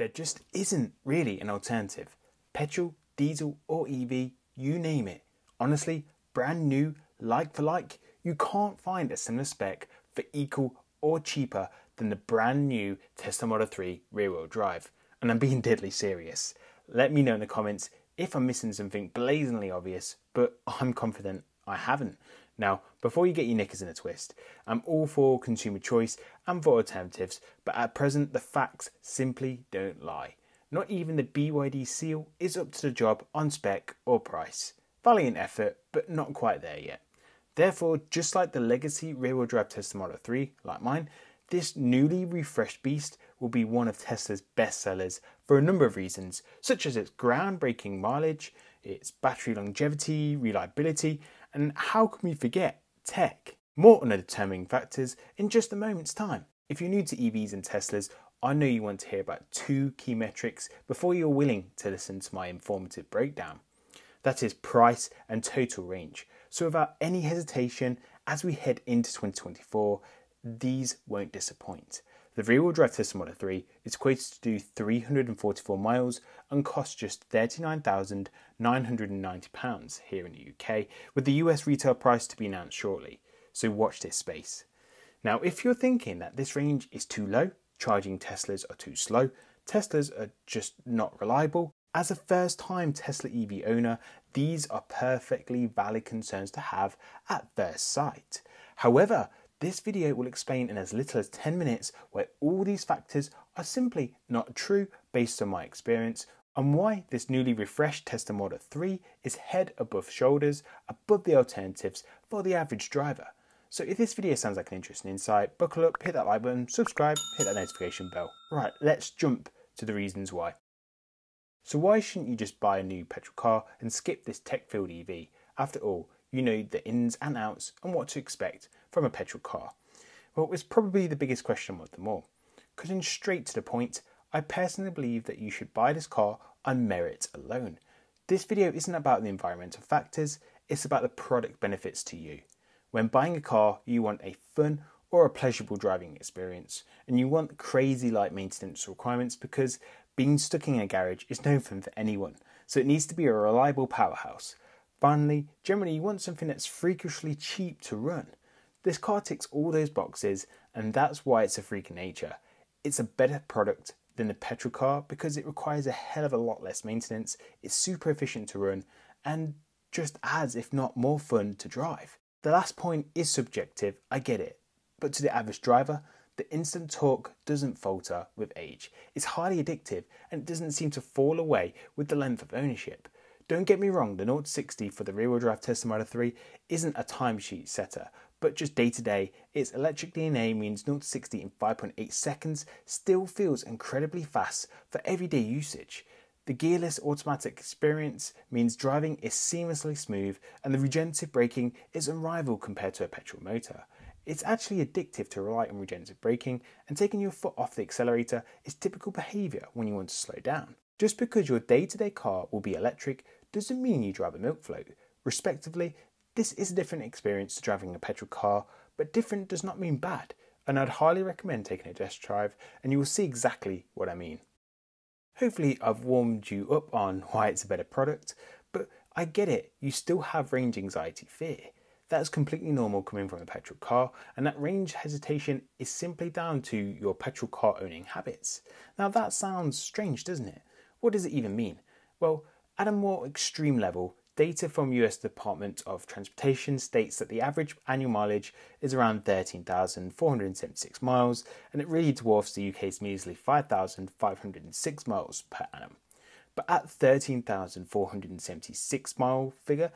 there just isn't really an alternative. Petrol, diesel or EV, you name it. Honestly, brand new, like for like, you can't find a similar spec for equal or cheaper than the brand new Tesla Model 3 rear-wheel drive. And I'm being deadly serious. Let me know in the comments if I'm missing something blazingly obvious, but I'm confident I haven't. Now, before you get your knickers in a twist, I'm all for consumer choice and for alternatives, but at present the facts simply don't lie. Not even the BYD seal is up to the job on spec or price. Valiant effort, but not quite there yet. Therefore, just like the legacy rear-wheel drive Tesla Model 3, like mine, this newly refreshed beast will be one of Tesla's best sellers for a number of reasons, such as its groundbreaking mileage, its battery longevity, reliability, and how can we forget tech? More on the determining factors in just a moment's time. If you're new to EVs and Teslas, I know you want to hear about two key metrics before you're willing to listen to my informative breakdown. That is price and total range. So without any hesitation, as we head into 2024, these won't disappoint. The rear-wheel drive Tesla Model 3 is quoted to do 344 miles and cost just £39,990 here in the UK, with the US retail price to be announced shortly, so watch this space. Now, if you're thinking that this range is too low, charging Teslas are too slow, Teslas are just not reliable, as a first-time Tesla EV owner, these are perfectly valid concerns to have at first sight. However, this video will explain in as little as 10 minutes why all these factors are simply not true based on my experience, and why this newly refreshed Tesla Model 3 is head above shoulders above the alternatives for the average driver. So if this video sounds like an interesting insight, buckle up, hit that like button, subscribe, hit that notification bell. Right, let's jump to the reasons why. So why shouldn't you just buy a new petrol car and skip this tech-filled EV? After all, you know the ins and outs and what to expect from a petrol car. Well, it's probably the biggest question of them all. Cutting straight to the point, I personally believe that you should buy this car on merit alone. This video isn't about the environmental factors, it's about the product benefits to you. When buying a car, you want a fun or a pleasurable driving experience, and you want crazy light maintenance requirements because being stuck in a garage is no fun for anyone, so it needs to be a reliable powerhouse. Finally, generally you want something that's freakishly cheap to run. This car ticks all those boxes, and that's why it's a freak in nature. It's a better product than the petrol car because it requires a hell of a lot less maintenance, it's super efficient to run, and just as, if not more fun to drive. The last point is subjective, I get it, but to the average driver, the instant torque doesn't falter with age. It's highly addictive and it doesn't seem to fall away with the length of ownership. Don't get me wrong, the 0 to 60 for the rear-wheel drive Tesla Model 3 isn't a timesheet setter, but just day to day, its electric DNA means 0 to 60 in 5.8 seconds still feels incredibly fast for everyday usage. The gearless automatic experience means driving is seamlessly smooth and the regenerative braking is unrivaled compared to a petrol motor. It's actually addictive to rely on regenerative braking, and taking your foot off the accelerator is typical behaviour when you want to slow down. Just because your day-to-day car will be electric doesn't mean you drive a milk float. Respectively, this is a different experience to driving a petrol car, but different does not mean bad, and I'd highly recommend taking a test drive and you will see exactly what I mean. Hopefully I've warmed you up on why it's a better product, but I get it, you still have range anxiety fear. That's completely normal coming from a petrol car, and that range hesitation is simply down to your petrol car owning habits. Now that sounds strange, doesn't it? What does it even mean? Well, at a more extreme level, data from US Department of Transportation states that the average annual mileage is around 13,476 miles, and it really dwarfs the UK's measly 5,506 miles per annum. But at 13,476 mile figure,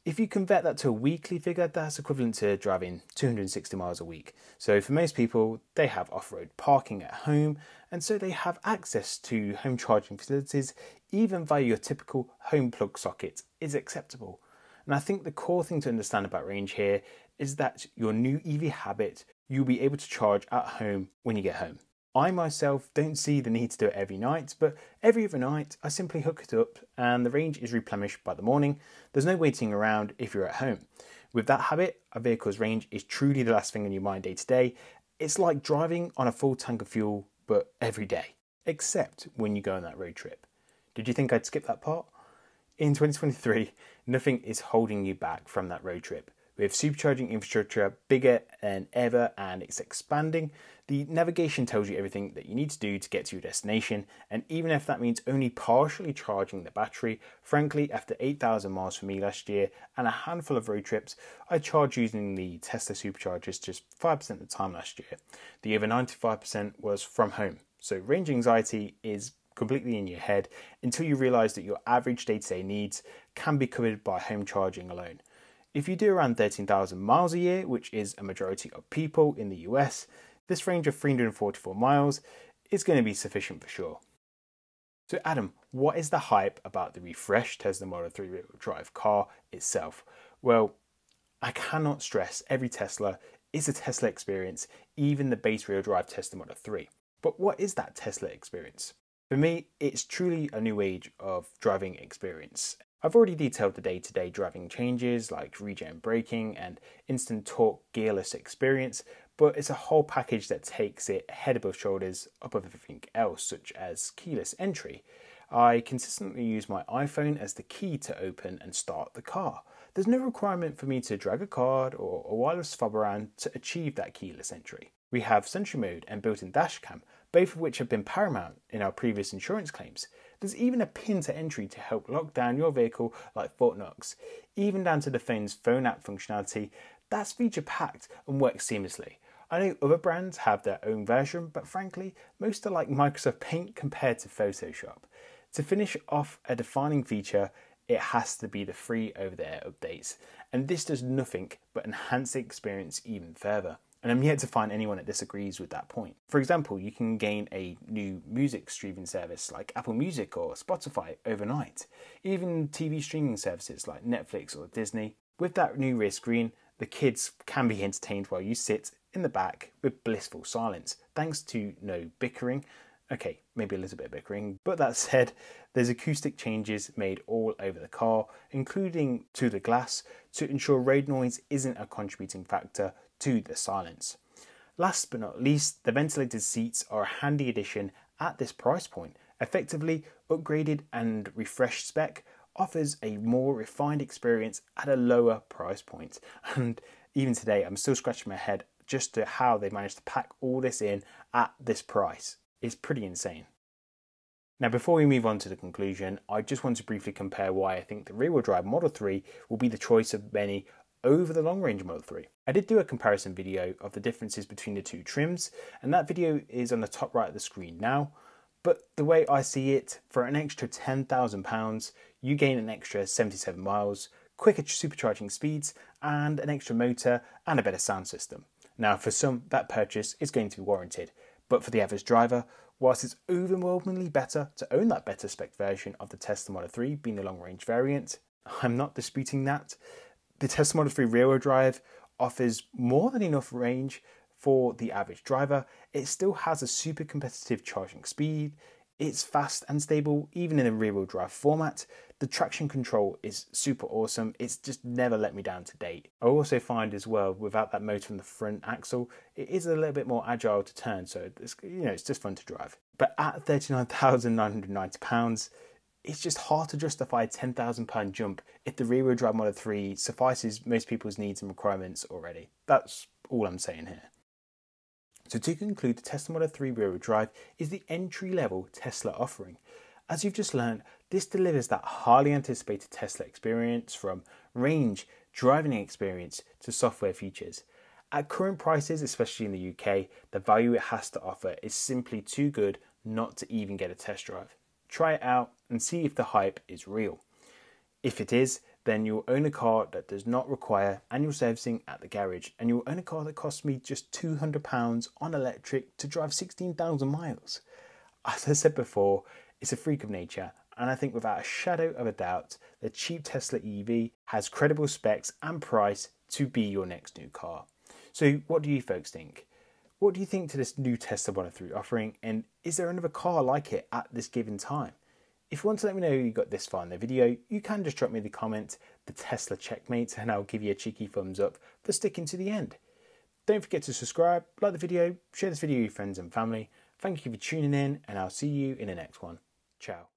if you convert that to a weekly figure, that's equivalent to driving 260 miles a week. So for most people, they have off-road parking at home, and so they have access to home charging facilities, even via your typical home plug socket is acceptable. And I think the core thing to understand about range here is that your new EV habit, you'll be able to charge at home when you get home. I myself don't see the need to do it every night, but every other night I simply hook it up and the range is replenished by the morning. There's no waiting around if you're at home. With that habit, a vehicle's range is truly the last thing on your mind day to day. It's like driving on a full tank of fuel, but every day. except when you go on that road trip. Did you think I'd skip that part? In 2023, nothing is holding you back from that road trip. With supercharging infrastructure bigger than ever and it's expanding, the navigation tells you everything that you need to do to get to your destination, and even if that means only partially charging the battery, frankly, after 8,000 miles for me last year and a handful of road trips, I charged using the Tesla superchargers just 5% of the time last year. The other 95% was from home. So range anxiety is completely in your head until you realize that your average day-to-day needs can be covered by home charging alone. If you do around 13,000 miles a year, which is a majority of people in the US, this range of 344 miles is going to be sufficient for sure. So Adam, what is the hype about the refreshed Tesla Model 3 rear-wheel drive car itself? Well, I cannot stress every Tesla is a Tesla experience, even the base rear-wheel drive Tesla Model 3. But what is that Tesla experience? For me, it's truly a new age of driving experience. I've already detailed the day-to-day driving changes like regen braking and instant torque gearless experience, but it's a whole package that takes it head above shoulders above everything else, such as keyless entry. I consistently use my iPhone as the key to open and start the car. There's no requirement for me to drag a card or a wireless fob around to achieve that keyless entry. We have Sentry Mode and built-in dash cam, both of which have been paramount in our previous insurance claims. There's even a pin to entry to help lock down your vehicle like Fort Knox. Even down to the phone's phone app functionality, that's feature-packed and works seamlessly. I know other brands have their own version, but frankly, most are like Microsoft Paint compared to Photoshop. To finish off a defining feature, it has to be the free over-the-air updates, and this does nothing but enhance the experience even further. And I'm yet to find anyone that disagrees with that point. For example, you can gain a new music streaming service like Apple Music or Spotify overnight. Even TV streaming services like Netflix or Disney. With that new rear screen, the kids can be entertained while you sit in the back with blissful silence, thanks to no bickering. Okay, maybe a little bit of bickering, but that said, there's acoustic changes made all over the car, including to the glass, to ensure road noise isn't a contributing factor to the silence. Last but not least, the ventilated seats are a handy addition at this price point. Effectively upgraded and refreshed spec offers a more refined experience at a lower price point. And even today, I'm still scratching my head just to how they managed to pack all this in at this price. It's pretty insane. Now, before we move on to the conclusion, I just want to briefly compare why I think the rear-wheel drive Model 3 will be the choice of many over the long-range Model 3. I did do a comparison video of the differences between the two trims, and that video is on the top right of the screen now. But the way I see it, for an extra £10,000, you gain an extra 77 miles, quicker supercharging speeds, and an extra motor and a better sound system. Now, for some, that purchase is going to be warranted, but for the average driver, whilst it's overwhelmingly better to own that better spec version of the Tesla Model 3 being the long-range variant, I'm not disputing that. The Tesla Model 3 rear-wheel drive offers more than enough range for the average driver. It still has a super competitive charging speed. It's fast and stable even in a rear-wheel drive format. The traction control is super awesome. It's just never let me down to date. I also find as well, without that motor on the front axle, it is a little bit more agile to turn, so it's just fun to drive. But at £39,990, it's just hard to justify a £10,000 jump if the rear-wheel drive Model 3 suffices most people's needs and requirements already. That's all I'm saying here. So to conclude, the Tesla Model 3 rear-wheel drive is the entry-level Tesla offering. As you've just learned, this delivers that highly anticipated Tesla experience, from range, driving experience to software features. At current prices, especially in the UK, the value it has to offer is simply too good not to even get a test drive. Try it out and see if the hype is real. If it is, then you'll own a car that does not require annual servicing at the garage, and you'll own a car that costs me just £200 on electric to drive 16,000 miles. As I said before, it's a freak of nature, and I think without a shadow of a doubt, the cheap Tesla EV has credible specs and price to be your next new car. So what do you folks think? What do you think to this new Tesla Model 3 offering, and is there another car like it at this given time? If you want to let me know you got this far in the video, you can just drop me the comment, the Tesla checkmate, and I'll give you a cheeky thumbs up for sticking to the end. Don't forget to subscribe, like the video, share this video with your friends and family, Thank you for tuning in, and I'll see you in the next one. Ciao.